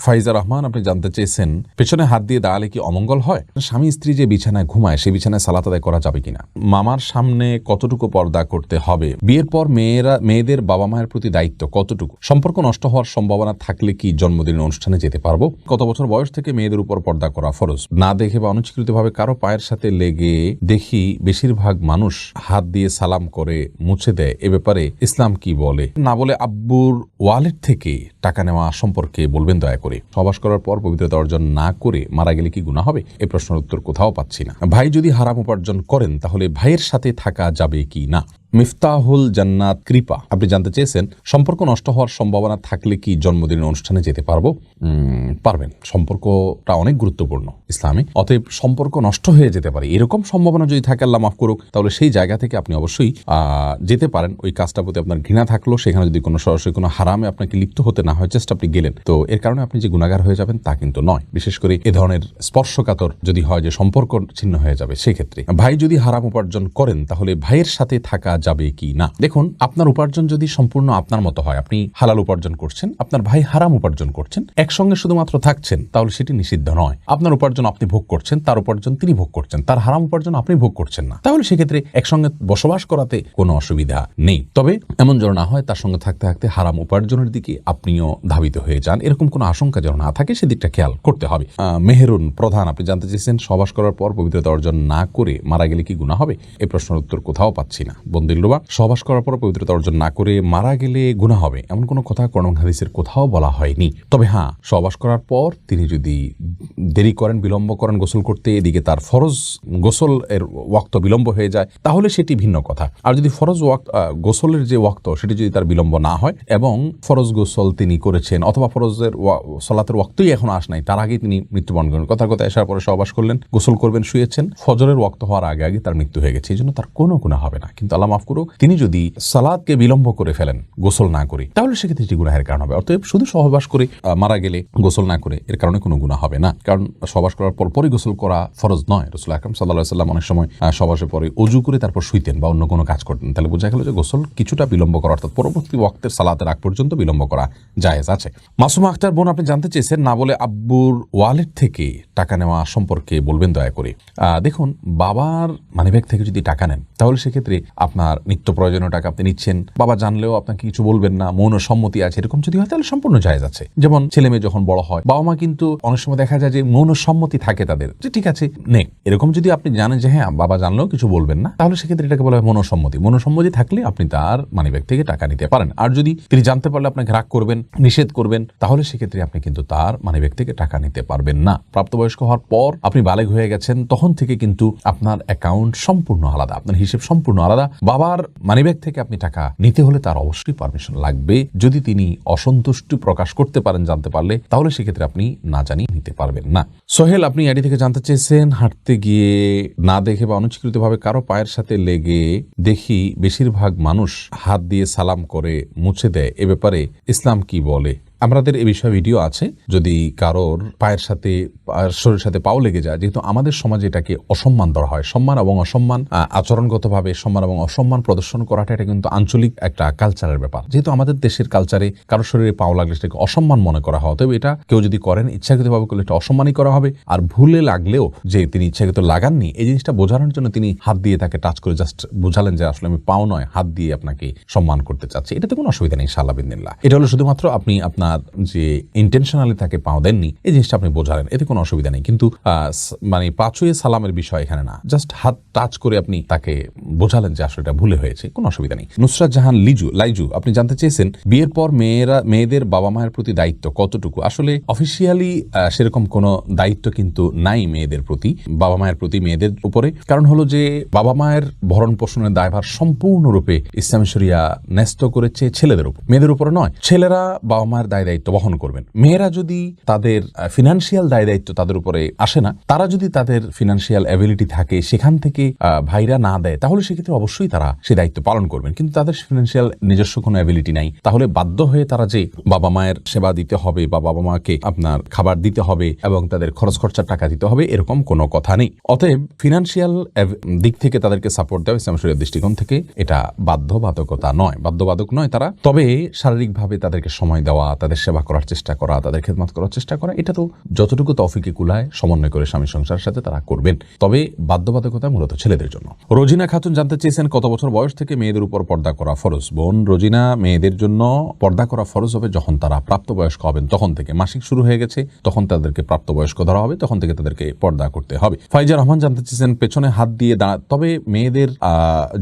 ফাইজা রহমান আপনি জানতে চেয়েছেন, পেছনে হাত দিয়ে দাঁড়ালে কি অমঙ্গল হয়? স্বামী স্ত্রী যে বিছানায় ঘুমায় সেই বিছানায় সালাত আদায় করা যাবে কিনা, মামার সামনে কতটুকু পর্দা করতে হবে, বিয়ের পর মেয়েদের বাবা মায়ের প্রতি দায়িত্ব কতটুকু, সম্পর্ক নষ্ট হওয়ার সম্ভাবনা থাকলে কি জন্মদিনের অনুষ্ঠানে যেতে পারবো, কত বছর বয়স থেকে মেয়েদের উপর পর্দা করা ফরজ, না দেখে বা অনুচিতভাবে কারো পায়ের সাথে লেগে দেখি বেশিরভাগ মানুষ হাত দিয়ে সালাম করে মুছে দেয়, এ ব্যাপারে ইসলাম কি বলে, না বলে আব্বুর ওয়ালেট থেকে টাকা নেওয়া সম্পর্কে বলবেন দয়া করে, সহবাস করার পর পবিত্রতা অর্জন না করে মারা গেলে কি গুনাহ হবে? এই প্রশ্নের উত্তর কোথাও পাচ্ছি না। ভাই যদি হারাম উপার্জন করেন তাহলে ভাইয়ের সাথে থাকা যাবে কি না? মিফতাহুল জান্নাত কৃপা আপনি জানতে চেয়েছেন, সম্পর্ক নষ্ট হওয়ার সম্ভাবনা থাকলে কি জন্মদিনের অনুষ্ঠানে যেতে পারবো? পারবেন। সম্পর্কটা অনেক গুরুত্বপূর্ণ ইসলামে, অতএব সম্পর্ক নষ্ট হয়ে যেতে পারে এরকম সম্ভাবনা যদি থাকে, আল্লাহ মাফ করুক, তাহলে সেই জায়গা থেকে আপনি অবশ্যই যেতে পারেন। ওই কাজটার প্রতি আপনার ঘৃণা থাকলো, সেখানে যদি কোনো সরাসরি কোনো হারামে আপনাকে লিপ্ত হতে না হয়, জাস্ট আপনি গেলেন, তো এর কারণে আপনি যে গুনাহগার হয়ে যাবেন তা কিন্তু নয়। বিশেষ করে এ ধরনের স্পর্শকাতর যদি হয় যে সম্পর্ক ছিন্ন হয়ে যাবে, সেক্ষেত্রে ভাই যদি হারাম উপার্জন করেন তাহলে ভাইয়ের সাথে থাকা যাবে কি না? দেখুন, আপনার উপার্জন যদি সম্পূর্ণ আপনার মতো হয়, আপনি হালাল উপার্জন করছেন, আপনার ভাই হারাম উপার্জন করছেন, একসঙ্গে শুধুমাত্র থাকছেন, তাহলে সেটি নিষিদ্ধ নয়। আপনার উপার্জন আপনি ভোগ করছেন, তার উপার্জন তিনি ভোগ করছেন, তার হারাম উপার্জন আপনি ভোগ করছেন না, তাহলে সেক্ষেত্রে একসঙ্গে বসবাস করাতে কোনো অসুবিধা নেই। তবে এমন যেন না হয় তার সঙ্গে থাকতে থাকতে হারাম উপার্জনের দিকে আপনিও ধাবিত হয়ে যান, এরকম কোনো আশঙ্কা যেন না থাকে, সেদিকটা খেয়াল করতে হবে। মেহেরুন প্রধান আপনি জানতে চেয়েছেন, সহবাস করার পর পবিত্রতা অর্জন না করে মারা গেলে কি গুনাহ হবে? এই প্রশ্নের উত্তর কোথাও পাচ্ছি না। বন্দিল্লুবা, সহবাস করার পর পবিত্রতা অর্জন না করে মারা গেলে গুনাহ হবে এমন কোনো কথা কোরআন হাদিসের কোথাও বলা হয়নি। তবে হ্যাঁ, সহবাস করার পর তিনি যদি দেরি করেন, বিলম্ব করেন গোসল করতে, এদিকে তার ফরজ গোসল এর ওয়াক্ত বিলম্ব হয়ে যায়, তাহলে সেটি ভিন্ন কথা। আর যদি ফরজ গোসলের যে ওয়াক্ত সেটি যদি তার বিলম্ব না হয় এবং ফরজ গোসল তিনি করেছেন অথবা ফরজের সালাতের ওয়াক্তই এখন আস নাই, তার আগে তিনি মৃত্যুবরণ করেন, কথার কথা আসার পরে সহবাস করলেন, গোসল করবেন, শুয়েছেন, ফজরের ওয়াক্ত হওয়ার আগে আগে তার মৃত্যু হয়ে গেছে, এই জন্য তার কোনো গুনাহ হবে না। কিন্তু আল্লাহ মাফ করুক, তিনি যদি সালাতকে বিলম্ব করে ফেলেন গোসল না করে, তাহলে সেক্ষেত্রে এটি গুনাহের কারণ হবে। অতএব শুধু সহবাস করে মারা গেলে গোসল না করে এর কারণে কোনো গুনাহ হবে না, কারণ সহবাস করার পরপরই গোসল করা ফরজ নয়। রাসূল আকরাম সাল্লাল্লাহু আলাইহি ওয়াসাল্লাম অনেক সময় সহবাসের পরে ওযু করে তারপর শুইতেন বা অন্য কোনো কাজ করতেন, তাহলে বোঝা গেল যে গোসল কিছুটা বিলম্ব করা, অর্থাৎ পরবর্তী ওয়াক্তের সালাতের আগ পর্যন্ত বিলম্ব করা জায়েজ আছে। মাসুমা আক্তার বোন আপনি জানতে চেয়েছেন, না বলে আব্বুর ওয়ালেট থেকে টাকা নেওয়া সম্পর্কে বলবেন দয়া করে। দেখুন, বাবার মানিব্যাগ থেকে যদি টাকা নেন তাহলে সেক্ষেত্রে আপনার নিত্য প্রয়োজনীয় টাকা আপনি নিচ্ছেন, বাবা জানলেও আপনাকে কিছু বলবেন না, মৌন সম্মতি আছে, এরকম যদি হয় তাহলে সম্পূর্ণ জায়েজ আছে। যেমন ছেলে মেয়ে যখন বড় হয়, বাবা মা কিন্তু অনেক সময় দেখা যায় যে মৌন সম্মতি থাকে তাদের, যে ঠিক আছে নে, এরকম যদি আপনি জানেন যে হ্যাঁ বাবা জানলেও কিছু বলবেন না, তাহলে সেক্ষেত্রে এটাকে বলা হয় মৌনসম্মতি। মৌনসম্মতি থাকলে আপনি তার মানিব্যাগ থেকে টাকা নিতে পারেন। আর যদি তিনি জানতে পারলে আপনাকে রাগ করবেন, নিষেধ করবেন, তাহলে সেক্ষেত্রে আপনি কিন্তু তার মানিব্যাগ থেকে টাকা নিতে পারবেন না। প্রাপ্তবয়স্ক হওয়ার পর আপনি বালেগ হয়ে গেছেন, তখন থেকে কিন্তু আপনার অ্যাকাউন্ট সম্পূর্ণ আলাদা, আপনার হিসেব সম্পূর্ণ আলাদা। বাবার মানিব্যাগ থেকে আপনি টাকা নিতে হলে তার অবশ্যই পারমিশন লাগবে। যদি তিনি অসন্তুষ্টি প্রকাশ করতে পারেন জানতে পারলে, তাহলে সেক্ষেত্রে আপনি না জানিয়ে নিতে পারবেন না। সোহেল আপনি আইডি থেকে জানতে চেয়েছেন, হাঁটতে গিয়ে না দেখে বা অনুচিতভাবে কারো পায়ের সাথে লেগে দেখি বেশিরভাগ মানুষ হাত দিয়ে সালাম করে মুছে দেয়, এ ব্যাপারে ইসলাম কি বলে? আমাদের এ বিষয়ে ভিডিও আছে, যদি কারোর পায়ের সাথে শরীরের সাথে পাও লেগে যায়, যেহেতু আমাদের সমাজে এটাকে অসম্মান ধরা হয়। সম্মান এবং অসম্মান, আচরণগতভাবে সম্মান এবং অসম্মান প্রদর্শন করাটা এটা কিন্তু আঞ্চলিক একটা কালচারের ব্যাপার। যেহেতু আমাদের দেশের কালচারে কারোর শরীরে পাও লাগলে সেটাকে অসম্মান মনে করা হয়, তবে এটা কেউ যদি করেন ইচ্ছাকৃতভাবে করলে এটা অসম্মানই করা হবে। আর ভুলে লাগলেও যে তিনি ইচ্ছাকৃত লাগাননি, এই জিনিসটা বোঝানোর জন্য তিনি হাত দিয়ে তাকে টাচ করে জাস্ট বোঝালেন যে আসলে আমি পাও নয়, হাত দিয়ে আপনাকে সম্মান করতে চাচ্ছি, এটাতে কোনো অসুবিধা নেই ইনশাআল্লাহ বিদিনিল্লাহ। এটা হলো শুধুমাত্র আপনার যে ইন্টেনশনালি তাকে পাও দেননি, এই জিনিসটা আপনি বোঝালেন, এতে কোনো অসুবিধা নেই। কিন্তু মানে পাঁচুয়ে সালামের বিষয় এখানে না, জাস্ট হাত টাচ করে আপনি তাকে বোঝালেন যে আসলে এটা ভুলে হয়েছে, কোনো অসুবিধা নেই। নুসরাত জাহান লাইজু আপনি জানতে চেয়েছেন, বিয়ের পর মেয়েদের বাবা মায়ের প্রতি দায়িত্ব কতটুকু? আসলে অফিসিয়ালি সেরকম কোনো দায়িত্ব কিন্তু নাই মেয়েদের প্রতি, বাবা মায়ের প্রতি মেয়েদের উপরে। কারণ হলো যে বাবা মায়ের ভরণ পোষণের দায়ভার সম্পূর্ণরূপে ইসলাম শরিয়া ন্যস্ত করেছে ছেলেদের উপর, মেয়েদের উপরে নয়। ছেলেরা বাবা মায়ের দায় দায়িত্ব বহন করবেন। মেয়েরা যদি তাদের ফিনান্সিয়াল দায় দায়িত্ব তাদের উপরে আসে না, তারা যদি তাদের ফিনান্সিয়াল অ্যাবিলিটি থাকে সেখান থেকে ভাইরা না দেয়, তাহলে সেক্ষেত্রে অবশ্যই তারা সে দায়িত্ব পালন করবেন। কিন্তু তাদের ফিনান্সিয়াল নিজস্ব কোনো অ্যাবিলিটি নাই, তাহলে বাধ্য হয়ে তারা যে বাবা মায়ের সেবা দিতে হবে বা বাবা মাকে আপনার খাবার দিতে হবে এবং তাদের খরচ খরচার টাকা দিতে হবে, এরকম কোনো কথা নেই। অতএব ফিনান্সিয়াল দিক থেকে তাদেরকে সাপোর্ট দেওয়া ইসলাম শরীয়তের দৃষ্টিকোণ থেকে এটা বাধ্যবাধকতা নয়, বাধ্যবাধক নয় তারা। তবে শারীরিকভাবে তাদেরকে সময় দেওয়া, তাদের সেবা করার চেষ্টা করা, তাদের খেদমত করার চেষ্টা করা, এটা তো যতটুকু তৌফিকে কুলায় সমন্বয় করে স্বামী সংসারের সাথে তারা করবেন। তবে বাধ্যবাধকতা মূলত ছেলেদের জন্য। রোজিনা খাতুন জানতে চেয়েছেন কত বছর বয়স থেকে মেয়েদের উপর পর্দা করা ফরজ। বোন রোজিনা, মেয়েদের জন্য পর্দা করা ফরজ হবে যখন তারা প্রাপ্তবয়স্ক হবেন, তখন থেকে। মাসিক শুরু হয়ে গেছে তখন তাদেরকে প্রাপ্তবয়স্ক ধরা হবে, তখন থেকে তাদেরকে পর্দা করতে হবে। ফাইজা রহমান জানতে চেয়েছেন পেছনে হাত দিয়ে তবে মেয়েদের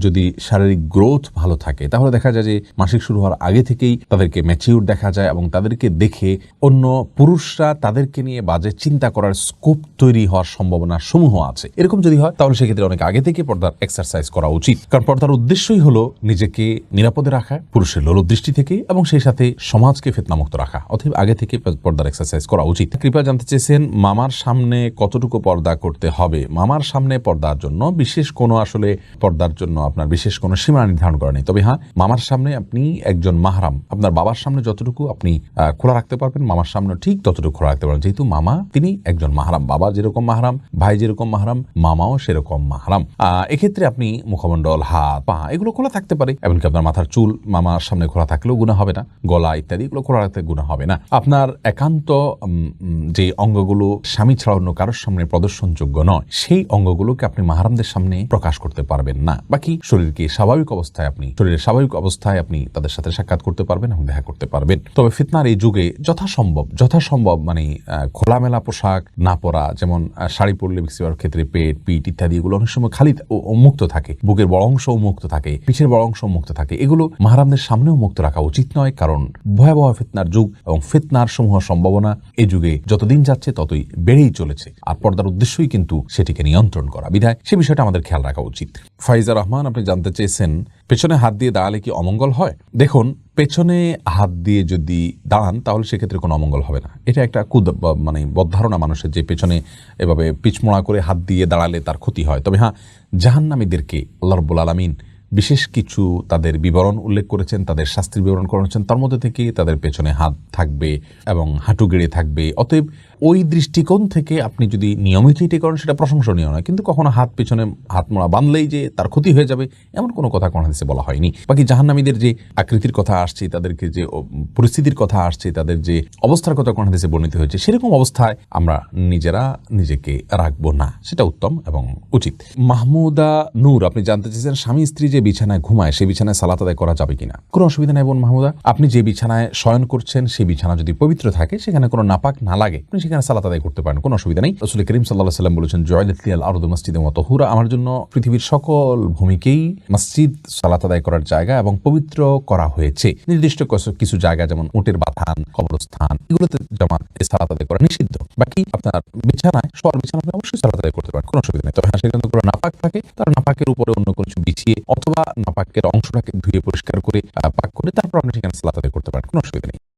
যদি শারীরিক গ্রোথ ভালো থাকে তাহলে দেখা যায় যে মাসিক শুরু হওয়ার আগে থেকেই তাদেরকে ম্যাচিউর দেখা যায় এবং তাদেরকে দেখে অন্য পুরুষরা তাদেরকে নিয়ে বাজে চিন্তা করার স্কোপ তৈরি হওয়ার সম্ভাবনা সমূহ আছে। এরকম যদি হয় তাহলে সেক্ষেত্রে অনেক আগে থেকে পর্দার এক্সারসাইজ করা উচিত, কারণ পর্দার উদ্দেশ্যই হলো নিজেকে নিরাপদে রাখা পুরুষের লোলদৃষ্টি থেকে এবং সেই সাথে সমাজকে ফিতনামুক্ত রাখা। অতএব আগে থেকে পর্দার এক্সারসাইজ করা উচিত। কৃপা জানতে চেয়েছেন মামার সামনে কতটুকু পর্দা করতে হবে। মামার সামনে পর্দার জন্য বিশেষ কোনো আসলে পর্দার জন্য আপনার বিশেষ কোনো সীমানা নির্ধারণ করা নেই। তবে হ্যাঁ, মামার সামনে আপনি একজন মাহরাম, আপনার বাবার সামনে যতটুকু আপনি খোলা রাখতে পারবেন মামার সামনে ঠিক ততটুকু খোলা রাখতে পারবেন, যেহেতু মামা তিনি একজন মাহরাম। বাবা যেরকম মাহরাম, ভাই যেরকম মাহরাম, মামাও সেরকম মাহরাম। এক্ষেত্রে আপনি মুখমণ্ডল, হাত, পা এগুলো খোলা থাকতে পারে, এমনকি আপনার মাথার চুল মামার সামনে খোলা থাকলেও গুনাহ হবে না, গলা ইত্যাদি এগুলো খোলা রাখতে গুনাহ হবে না। আপনার একান্ত যে অঙ্গগুলো স্বামী ছাড়া অন্য কারোর সামনে প্রদর্শনযোগ্য নয় সেই অঙ্গগুলোকে আপনি মাহরামদের সামনে প্রকাশ করতে পারবেন না। বাকি শরীরকে স্বাভাবিক অবস্থায় আপনি তাদের সাথে সাক্ষাৎ করতে পারবেন এবং দেখা করতে পারবেন। তবে ফিতনার এই যুগে যথাসম্ভব মানে খোলামেলা পোশাক না পরা, যেমন শাড়ি পরলে ম্যাক্সিমাম ক্ষেত্রে পেট, পিঠ ইত্যাদি এগুলো অনেক সময় খালি উন্মুক্ত থাকে, বুকের বড় অংশ উন্মুক্ত থাকে, পিঠের বড় অংশ উন্মুক্ত থাকে, এগুলো মাহরামদের সামনেও মুক্ত রাখা উচিত নয়, কারণ ভয়াবহ ফিতনার যুগ এবং ফিতনার সমূহ সম্ভাবনা এই যুগে যতদিন যাচ্ছে ততই বেড়েই চলেছে। আর পর্দার উদ্দেশ্যই কিন্তু সেটিকে নিয়ন্ত্রণ করা, বিধায় সে বিষয়টা আমাদের খেয়াল রাখা উচিত। ফাইজা রহমান আপনি জানতে চেয়েছেন পেছনে হাত দিয়ে দাঁড়ালে কি অমঙ্গল হয়। দেখুন, পেছনে হাত দিয়ে যদি দাঁড়ান তাহলে সেক্ষেত্রে কোনো অমঙ্গল হবে না। এটা একটা মানে বদধারণা মানুষের, যে পেছনে এভাবে পিছমোড়া করে হাত দিয়ে দাঁড়ালে তার ক্ষতি হয়। তবে হ্যাঁ, জাহান্নামীদেরকে আল্লাহ রাব্বুল আলামিন বিশেষ কিছু তাদের বিবরণ উল্লেখ করেছেন, তাদের শাস্তির বিবরণ করেছেন, তার মধ্যে থেকে তাদের পেছনে হাত থাকবে এবং হাঁটু গেড়ে থাকবে। অতএব ওই দৃষ্টিকোণ থেকে আপনি যদি নিয়মিত এটি করেন সেটা প্রশংসনীয় নয়, কিন্তু কখনো হাত পেছনে হাত মোড়া বাঁধলেই যে তার ক্ষতি হয়ে যাবে এমন কোনো কথা কোন হাদিসে বলা হয়নি। বাকি জাহান্নামীদের যে আকৃতির কথা আসছে, তাদেরকে যে পরিস্থিতির কথা আসছে, তাদের যে অবস্থার কথা কোন হাদিসে বর্ণিত হয়েছে, সেরকম অবস্থায় আমরা নিজেরা নিজেকে রাখবো না, সেটা উত্তম এবং উচিত। মাহমুদা নূর আপনি জানতে চেয়েছেন স্বামী স্ত্রী যে বিছানায় ঘুমায় সেই বিছানায় সালাত আদায় করা যাবে কিনা। কোনো অসুবিধা নেই বোন মাহমুদা, আপনি যে বিছানায় শয়ন করছেন সেই বিছানা যদি পবিত্র থাকে, সেখানে কোনো নাপাক না লাগে, আপনি সেখানে সালাত আদায় করতে পারেন, কোনো অসুবিধা নেই। রাসূল করিম সাল্লাল্লাহু আলাইহি ওয়াসাল্লাম বলেছেন, জুইলাত লিয়াল আরদু মাসজিদান ওয়া তাহুরা, আমার জন্য পৃথিবীর সকল ভূমিকেই মসজিদ সালাত আদায় করার জায়গা এবং পবিত্র করা হয়েছে। নির্দিষ্ট কিছু জায়গা যেমন উটের বাথান, কবরস্থান, এগুলোতে জামাত সালাত আদায় করা নিষিদ্ধ। বাকি আপনার বিছানায় শোয়ার বিছানায় অবশ্যই সালাত আদায় করতে পারেন, কোনো অসুবিধা নেই। তবে সেখানে কোনো নাপাক থাকে, তার নাপাকের উপরে অন্য কিছু বিছিয়ে অথবা নাপাকের অংশটাকে ধুয়ে পরিষ্কার করে পাক করে তারপর আপনি সেখানে সালাত আদায় করতে পারেন, কোনো অসুবিধা নেই।